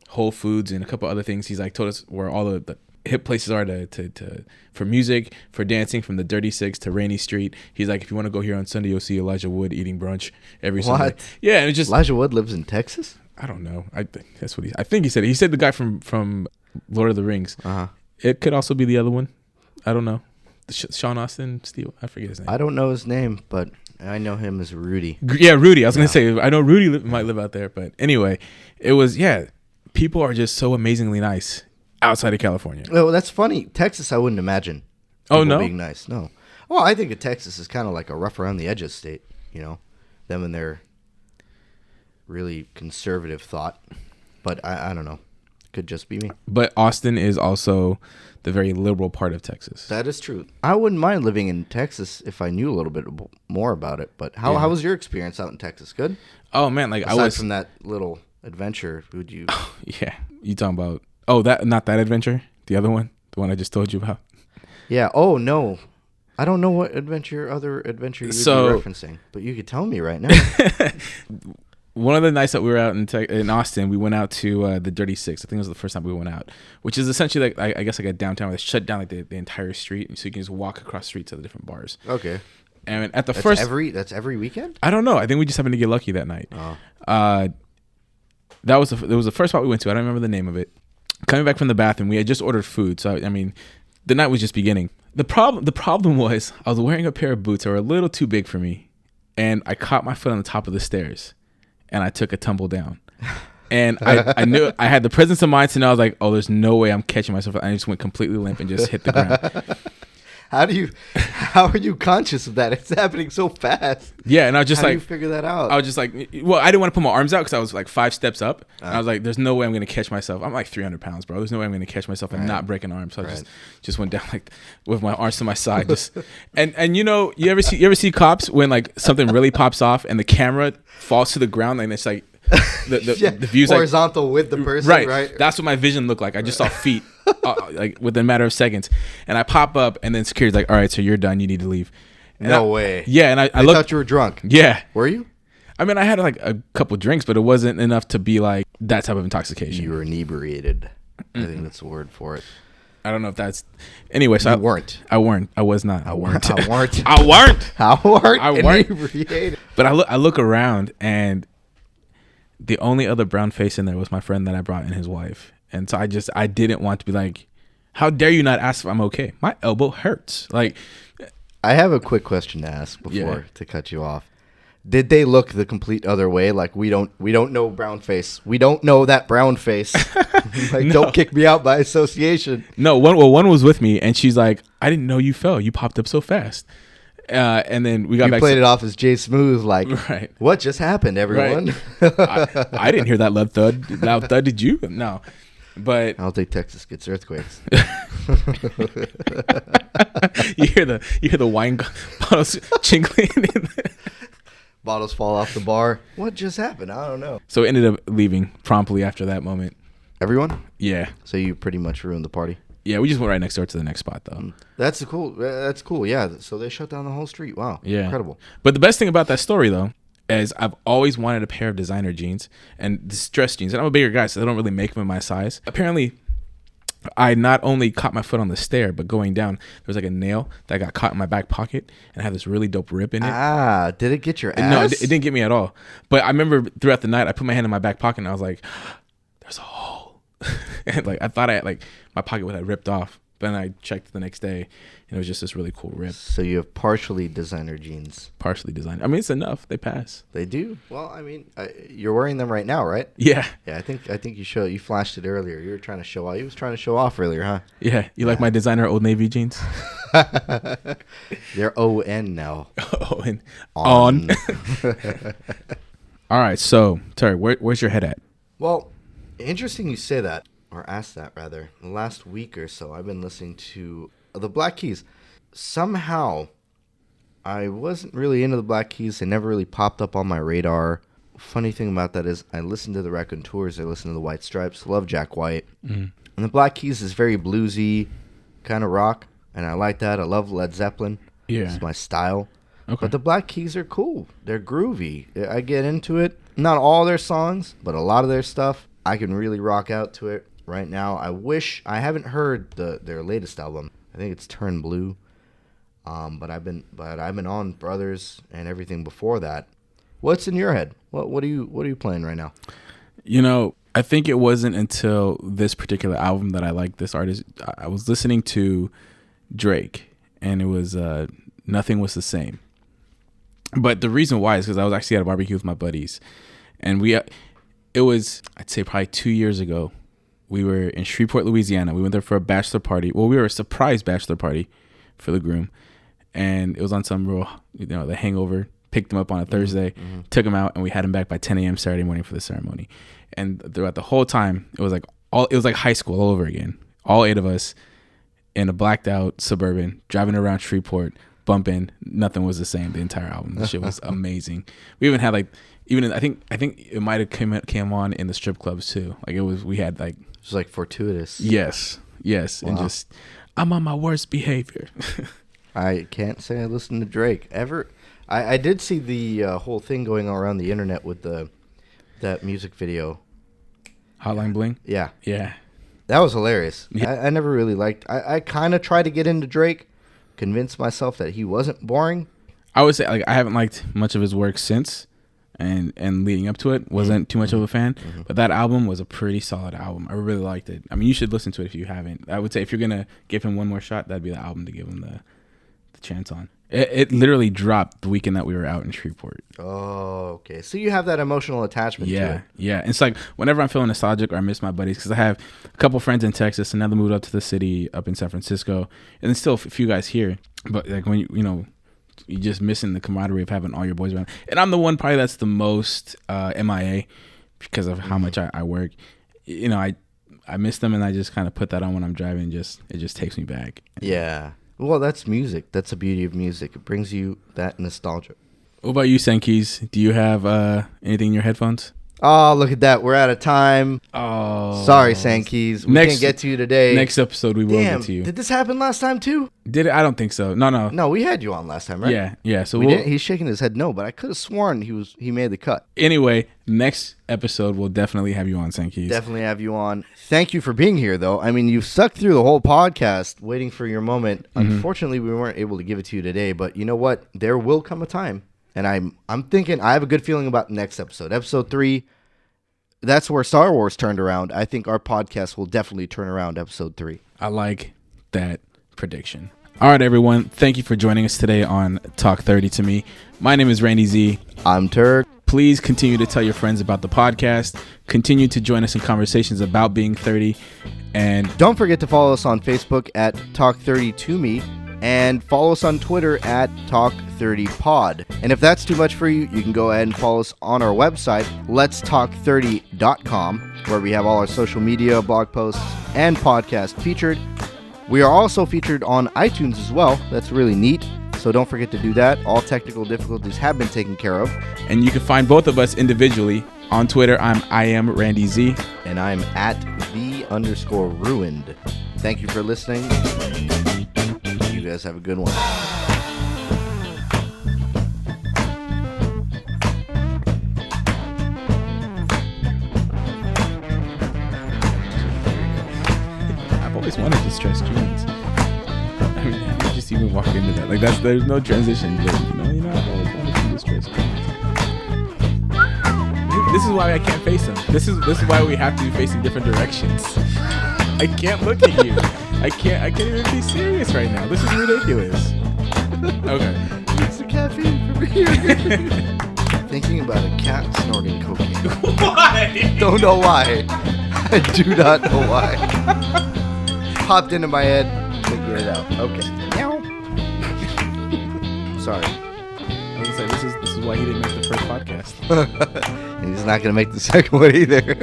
Whole Foods and a couple other things. He's like told us where all the hip places are to for music, for dancing, from the Dirty Six to Rainy Street. He's like, if you want to go here on Sunday, you'll see Elijah Wood eating brunch every Sunday. What? Yeah, and it's just Elijah Wood lives in Texas? I don't know. That's what I think he said. He said the guy from Lord of the Rings. Uh-huh. It could also be the other one. I don't know. Sean Austin, Steve. I forget his name. I don't know his name, but I know him as Rudy. Yeah, Rudy. I was gonna say I know Rudy might live out there, but anyway, it was people are just so amazingly nice outside of California. Well, that's funny. Texas, I wouldn't imagine. Oh no, being nice. No. Well, I think of Texas is kind of like a rough around the edges state. Them and their really conservative thought, but I don't know. Could just be me. But Austin is also the very liberal part of Texas. That is true. I wouldn't mind living in Texas if I knew a little bit more about it. But how was your experience out in Texas? Good? Oh man, like aside from that little adventure, would you? Oh, yeah, you talking about? Not that adventure. The other one, the one I just told you about. Yeah. Oh no. I don't know what other adventure you'd be referencing, but you could tell me right now. One of the nights that we were out in Austin, we went out to the Dirty Six. I think it was the first time we went out, which is essentially like I guess like a downtown where they shut down like the entire street, so you can just walk across the street to the different bars. Okay. And that's every weekend? I don't know. I think we just happened to get lucky that night. Oh. It was the first spot we went to. I don't remember the name of it. Coming back from the bathroom, we had just ordered food. So, I mean, the night was just beginning. The problem was I was wearing a pair of boots that were a little too big for me. And I caught my foot on the top of the stairs. And I took a tumble down. And I knew I had the presence of mind to know I was like, oh, there's no way I'm catching myself. I just went completely limp and just hit the ground. How are you conscious of that? It's happening so fast. Yeah, and I was just How like, do you figure that out? I was just like, well, I didn't want to put my arms out because I was like 5 steps up. And I was like, there's no way I'm going to catch myself. I'm like 300 pounds, bro. There's no way I'm going to catch myself and not break an arm. So I just went down like with my arms to my side. Just and you know, you ever see cops when like something really pops off and the camera falls to the ground and it's like the view's horizontal like, with the person, right? That's what my vision looked like. I just saw feet like within a matter of seconds, and I pop up, and then security's like, "All right, so you're done. You need to leave." And no way. Yeah, and I thought you were drunk. Yeah, were you? I mean, I had like a couple drinks, but it wasn't enough to be like that type of intoxication. You were inebriated. I think that's the word for it. I don't know if that's. Anyway, so you weren't. I weren't. I was not. I weren't. I weren't. I weren't. I weren't inebriated. But I look around and the only other brown face in there was my friend that I brought and his wife. And so I didn't want to be like, how dare you not ask if I'm okay? My elbow hurts. Like, I have a quick question to ask before to cut you off. Did they look the complete other way? Like, we don't know brown face. We don't know that brown face. Like, no. Don't kick me out by association. No, one was with me and she's like, I didn't know you fell. You popped up so fast. And then we got back. You played it off as Jay Smooth, like, right. What just happened, everyone? Right. I didn't hear that loud thud. Loud thud, did you? No. But I don't think Texas gets earthquakes. you hear the wine bottles jingling. Bottles fall off the bar. What just happened? I don't know. So we ended up leaving promptly after that moment. Everyone? Yeah. So you pretty much ruined the party. Yeah, we just went right next door to the next spot, though. That's cool. Yeah. So they shut down the whole street. Wow. Yeah. Incredible. But the best thing about that story, though, is I've always wanted a pair of designer jeans and distressed jeans. And I'm a bigger guy, so they don't really make them in my size. Apparently, I not only caught my foot on the stair, but going down, there was like a nail that got caught in my back pocket and had this really dope rip in it. Ah, did it get your ass? No, it didn't get me at all. But I remember throughout the night, I put my hand in my back pocket and I was like, there's a hole. And like, I thought my pocket would have ripped off. But then I checked the next day and it was just this really cool rip. So you have partially designer jeans. Partially designed. I mean, it's enough. They pass. They do. Well, I mean, you're wearing them right now, right? Yeah. Yeah, I think you flashed it earlier. You were trying to show off. You was trying to show off earlier, huh? Yeah. You like my designer Old Navy jeans? They're O-N now. O-N. On. All right. So, Turg, where's your head at? Well, interesting you say that. Or asked that, rather. The last week or so, I've been listening to the Black Keys. Somehow, I wasn't really into the Black Keys. They never really popped up on my radar. Funny thing about that is I listened to the Raconteurs. I listened to the White Stripes. Love Jack White. Mm. And the Black Keys is very bluesy kind of rock. And I like that. I love Led Zeppelin. Yeah. It's my style. Okay. But the Black Keys are cool. They're groovy. I get into it. Not all their songs, but a lot of their stuff. I can really rock out to it. Right now, I haven't heard their latest album. I think it's Turn Blue. But I've been on Brothers and everything before that. What's in your head? What are you playing right now? You know, I think it wasn't until this particular album that I liked this artist. I was listening to Drake, and it was Nothing Was the Same. But the reason why is because I was actually at a barbecue with my buddies, and it was, I'd say, probably 2 years ago. We were in Shreveport, Louisiana. We went there for a bachelor party. Well, we were a surprise bachelor party for the groom. And it was on some real, the hangover. Picked him up on a Thursday, took him out, and we had him back by 10 a.m. Saturday morning for the ceremony. And throughout the whole time, it was like high school all over again. All 8 of us in a blacked out Suburban, driving around Shreveport, bumping. Nothing Was the Same. The entire album. The shit was amazing. We even had I think it might have came on in the strip clubs too. We had like. It was like fortuitous. Yes. Wow. And just, I'm on my worst behavior. I can't say I listened to Drake ever. I did see the whole thing going around the internet with that music video. Hotline Bling? Yeah. Yeah. That was hilarious. Yeah. I never really liked. I kind of tried to get into Drake, convince myself that he wasn't boring. I would say I haven't liked much of his work since. and leading up to it wasn't too much of a fan. But that album was a pretty solid album. I really liked it. I mean, you should listen to it if you haven't. I would say if you're gonna give him one more shot, that'd be the album to give him the chance on. It literally dropped the weekend that we were out in Shreveport. Oh, okay. So you have that emotional attachment to it. Yeah. It's like whenever I'm feeling nostalgic or I miss my buddies, because I have a couple friends in Texas, another moved up to the city up in San Francisco, and then still a few guys here. But like when you're just missing the camaraderie of having all your boys around. And I'm the one probably that's the most MIA because of how much I work. I miss them, and I just kind of put that on when I'm driving. It just takes me back. Yeah. Well, that's music. That's the beauty of music. It brings you that nostalgia. What about you, Sankis? Do you have anything in your headphones? Oh, look at that. We're out of time. Oh. Sorry, Sankis. We can't get to you today. Next episode, we will get to you. Did this happen last time, too? Did it? I don't think so. No. No, we had you on last time, right? Yeah. So he's shaking his head no, but I could have sworn he made the cut. Anyway, next episode, we'll definitely have you on, Sankis. Definitely have you on. Thank you for being here, though. I mean, you sucked through the whole podcast waiting for your moment. Unfortunately, we weren't able to give it to you today, but you know what? There will come a time. And I'm thinking, I have a good feeling about next episode. Episode 3, that's where Star Wars turned around. I think our podcast will definitely turn around episode 3. I like that prediction. All right, everyone. Thank you for joining us today on Talk 30 to Me. My name is Randy Z. I'm Turg. Please continue to tell your friends about the podcast. Continue to join us in conversations about being 30. And don't forget to follow us on Facebook at Talk 30 to Me. And follow us on Twitter at Talk30Pod. And if that's too much for you, you can go ahead and follow us on our website, letstalk30.com, where we have all our social media, blog posts, and podcast featured. We are also featured on iTunes as well. That's really neat. So don't forget to do that. All technical difficulties have been taken care of. And you can find both of us individually. On Twitter, I am Randy Z. And I'm at @the_ruined. Thank you for listening. You guys have a good one. I've always wanted to stress jeans. I mean, how did you just even walk into that? Like there's no transition. But, I've always wanted to distress jeans. This is why I can't face them. This is why we have to be facing different directions. I can't look at you. I can't even be serious right now. This is ridiculous. Okay. It's the caffeine from here. Thinking about a cat snorting cocaine. Why? Don't know why. I do not know why. Popped into my head. Figure it out. Okay. Meow. Sorry. I was gonna say this is why he didn't make the first podcast. And he's not gonna make the second one either.